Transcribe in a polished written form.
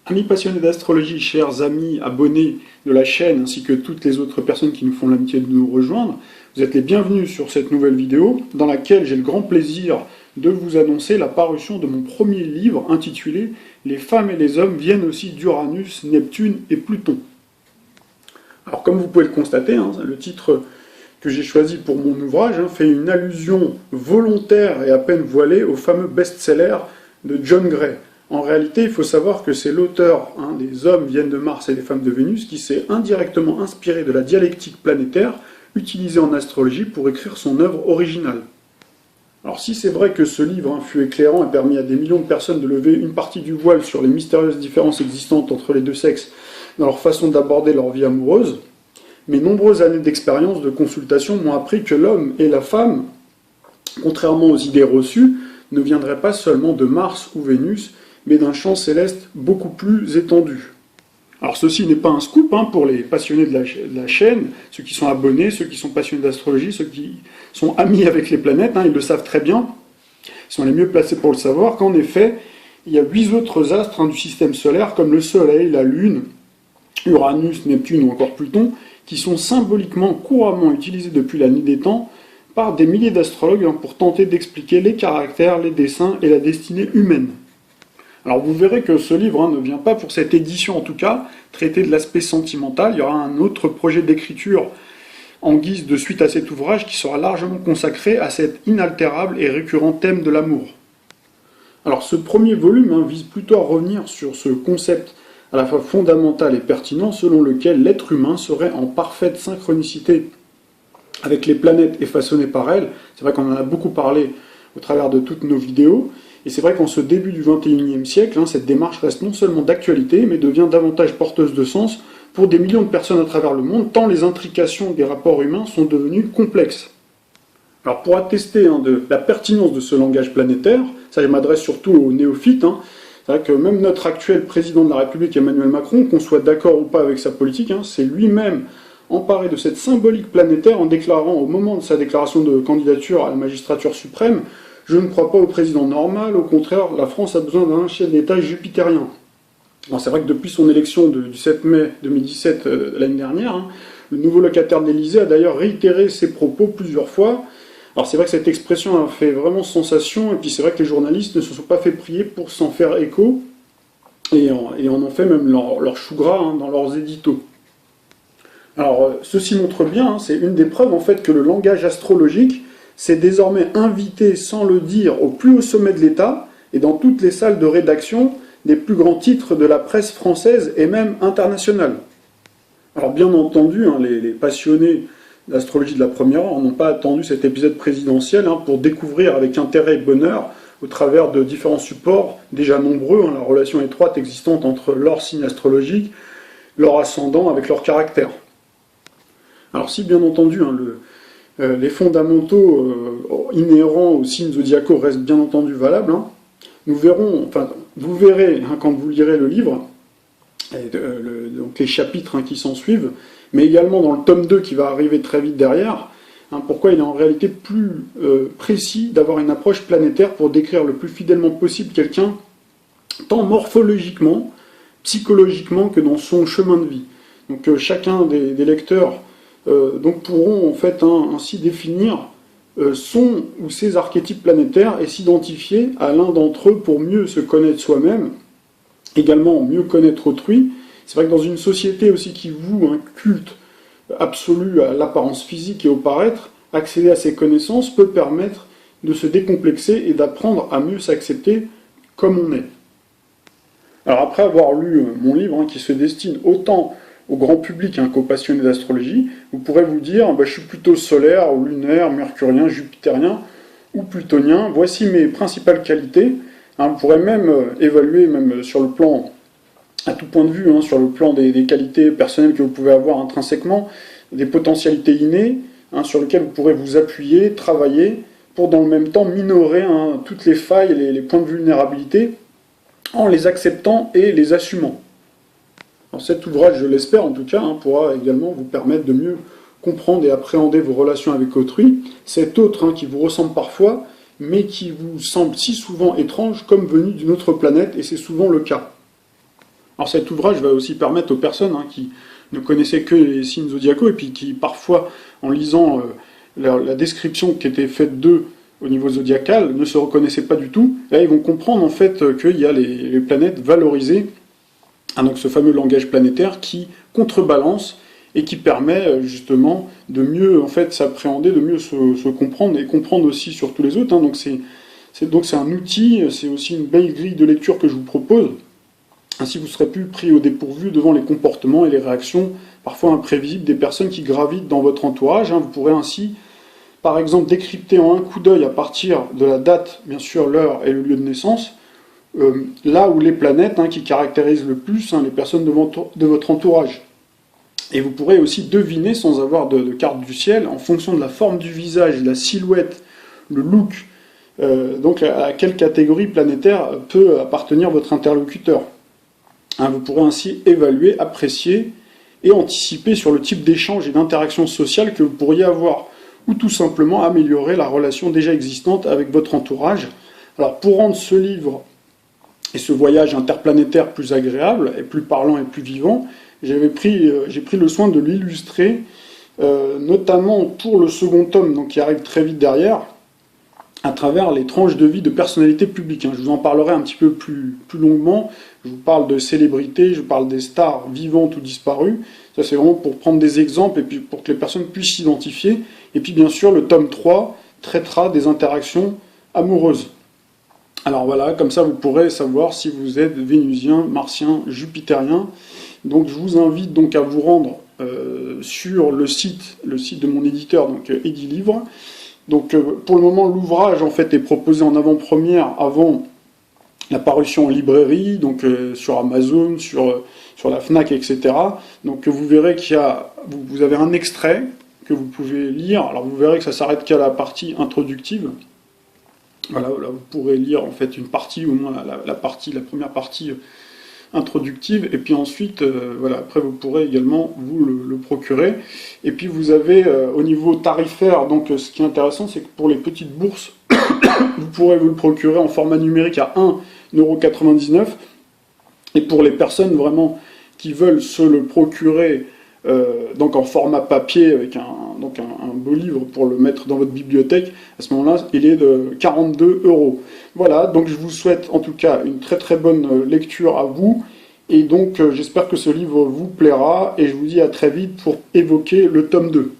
Amis passionnés d'astrologie, chers amis abonnés de la chaîne, ainsi que toutes les autres personnes qui nous font l'amitié de nous rejoindre, vous êtes les bienvenus sur cette nouvelle vidéo dans laquelle j'ai le grand plaisir de vous annoncer la parution de mon premier livre intitulé « Les femmes et les hommes viennent aussi d'Uranus, Neptune et Pluton ». Alors comme vous pouvez le constater, le titre que j'ai choisi pour mon ouvrage fait une allusion volontaire et à peine voilée au fameux best-seller de John Gray. En réalité, il faut savoir que c'est l'auteur des Hommes viennent de Mars et les femmes de Vénus qui s'est indirectement inspiré de la dialectique planétaire utilisée en astrologie pour écrire son œuvre originale. Alors si c'est vrai que ce livre fut éclairant et permis à des millions de personnes de lever une partie du voile sur les mystérieuses différences existantes entre les deux sexes dans leur façon d'aborder leur vie amoureuse, mes nombreuses années d'expérience de consultation m'ont appris que l'homme et la femme, contrairement aux idées reçues, ne viendraient pas seulement de Mars ou Vénus, mais d'un champ céleste beaucoup plus étendu. Alors ceci n'est pas un scoop pour les passionnés de la chaîne, ceux qui sont abonnés, ceux qui sont passionnés d'astrologie, ceux qui sont amis avec les planètes, ils le savent très bien, ils sont les mieux placés pour le savoir, qu'en effet, il y a 8 autres astres du système solaire, comme le Soleil, la Lune, Uranus, Neptune ou encore Pluton, qui sont symboliquement couramment utilisés depuis la nuit des temps par des milliers d'astrologues pour tenter d'expliquer les caractères, les desseins et la destinée humaine. Alors vous verrez que ce livre ne vient pas, pour cette édition en tout cas, traiter de l'aspect sentimental. Il y aura un autre projet d'écriture en guise de suite à cet ouvrage qui sera largement consacré à cet inaltérable et récurrent thème de l'amour. Alors ce premier volume vise plutôt à revenir sur ce concept à la fois fondamental et pertinent selon lequel l'être humain serait en parfaite synchronicité avec les planètes et façonné par elles. C'est vrai qu'on en a beaucoup parlé au travers de toutes nos vidéos. Et c'est vrai qu'en ce début du XXIe siècle, cette démarche reste non seulement d'actualité, mais devient davantage porteuse de sens pour des millions de personnes à travers le monde, tant les intrications des rapports humains sont devenues complexes. Alors pour attester de la pertinence de ce langage planétaire, ça je m'adresse surtout aux néophytes, c'est vrai que même notre actuel président de la République, Emmanuel Macron, qu'on soit d'accord ou pas avec sa politique, c'est lui-même emparé de cette symbolique planétaire en déclarant au moment de sa déclaration de candidature à la magistrature suprême: je ne crois pas au président normal, au contraire, la France a besoin d'un chef d'État jupitérien. C'est vrai que depuis son élection du 7 mai 2017, l'année dernière, le nouveau locataire de l'Élysée a d'ailleurs réitéré ses propos plusieurs fois. Alors c'est vrai que cette expression a fait vraiment sensation, et puis c'est vrai que les journalistes ne se sont pas fait prier pour s'en faire écho, et en ont fait même leur chou gras dans leurs éditos. Alors ceci montre bien, c'est une des preuves en fait que le langage astrologique s'est désormais invité sans le dire au plus haut sommet de l'État et dans toutes les salles de rédaction des plus grands titres de la presse française et même internationale. Alors bien entendu, les passionnés d'astrologie de la première heure n'ont pas attendu cet épisode présidentiel pour découvrir avec intérêt et bonheur, au travers de différents supports déjà nombreux, la relation étroite existante entre leur signe astrologique, leur ascendant avec leur caractère. Alors si bien entendu les fondamentaux inhérents aux signes zodiacaux restent bien entendu valables, vous verrez quand vous lirez le livre, donc les chapitres qui s'en suivent, mais également dans le tome 2 qui va arriver très vite derrière, pourquoi il est en réalité plus précis d'avoir une approche planétaire pour décrire le plus fidèlement possible quelqu'un, tant morphologiquement, psychologiquement que dans son chemin de vie. Donc chacun des lecteurs pourront en fait ainsi définir son ou ses archétypes planétaires et s'identifier à l'un d'entre eux pour mieux se connaître soi-même, également mieux connaître autrui. C'est vrai que dans une société aussi qui voue un culte absolu à l'apparence physique et au paraître, accéder à ces connaissances peut permettre de se décomplexer et d'apprendre à mieux s'accepter comme on est. Alors après avoir lu mon livre qui se destine autant au grand public qu'aux passionnés d'astrologie, vous pourrez vous dire je suis plutôt solaire ou lunaire, mercurien, jupitérien ou plutonien, voici mes principales qualités. Vous pourrez même évaluer, même sur le plan, à tout point de vue, sur le plan des qualités personnelles que vous pouvez avoir intrinsèquement, des potentialités innées, sur lesquelles vous pourrez vous appuyer, travailler, pour dans le même temps minorer toutes les failles et les points de vulnérabilité, en les acceptant et les assumant. Alors cet ouvrage, je l'espère en tout cas, pourra également vous permettre de mieux comprendre et appréhender vos relations avec autrui, cet autre qui vous ressemble parfois, mais qui vous semble si souvent étrange comme venu d'une autre planète, et c'est souvent le cas. Alors cet ouvrage va aussi permettre aux personnes qui ne connaissaient que les signes zodiacaux et puis qui parfois, en lisant la description qui était faite d'eux au niveau zodiacal, ne se reconnaissaient pas du tout. Là, ils vont comprendre en fait qu'il y a les planètes valorisées, donc ce fameux langage planétaire qui contrebalance et qui permet justement de mieux en fait s'appréhender, de mieux se comprendre et comprendre aussi sur tous les autres. Donc c'est un outil, c'est aussi une belle grille de lecture que je vous propose. Ainsi, vous ne serez plus pris au dépourvu devant les comportements et les réactions parfois imprévisibles des personnes qui gravitent dans votre entourage. Vous pourrez ainsi, par exemple, décrypter en un coup d'œil à partir de la date, bien sûr, l'heure et le lieu de naissance, là où les planètes qui caractérisent le plus les personnes de votre entourage. Et vous pourrez aussi deviner, sans avoir de carte du ciel, en fonction de la forme du visage, de la silhouette, le look, donc à quelle catégorie planétaire peut appartenir votre interlocuteur. Vous pourrez ainsi évaluer, apprécier et anticiper sur le type d'échange et d'interaction sociale que vous pourriez avoir, ou tout simplement améliorer la relation déjà existante avec votre entourage. Alors pour rendre ce livre et ce voyage interplanétaire plus agréable et plus parlant et plus vivant, j'ai pris le soin de l'illustrer, notamment pour le second tome, donc qui arrive très vite derrière, à travers les tranches de vie de personnalités publiques. Je vous en parlerai un petit peu plus longuement. Je vous parle de célébrités, je parle des stars vivantes ou disparues. Ça, c'est vraiment pour prendre des exemples et puis pour que les personnes puissent s'identifier. Et puis, bien sûr, le tome 3 traitera des interactions amoureuses. Alors voilà, comme ça, vous pourrez savoir si vous êtes vénusien, martien, jupitérien. Donc, je vous invite donc à vous rendre sur le site de mon éditeur, donc Edilivre. Donc pour le moment, l'ouvrage en fait est proposé en avant-première avant la parution en librairie, donc sur Amazon, sur la Fnac, etc. Donc vous verrez vous avez un extrait que vous pouvez lire. Alors vous verrez que ça s'arrête qu'à la partie introductive. Voilà, là vous pourrez lire en fait une partie, au moins la première partie introductive, et puis ensuite, voilà, après vous pourrez également vous le procurer. Et puis vous avez au niveau tarifaire, donc ce qui est intéressant, c'est que pour les petites bourses, vous pourrez vous le procurer en format numérique à 1,99 €. Et pour les personnes vraiment qui veulent se le procurer donc en format papier, avec un beau livre pour le mettre dans votre bibliothèque, à ce moment-là, il est de 42 €. Voilà, donc je vous souhaite en tout cas une très très bonne lecture à vous, et donc j'espère que ce livre vous plaira, et je vous dis à très vite pour évoquer le tome 2.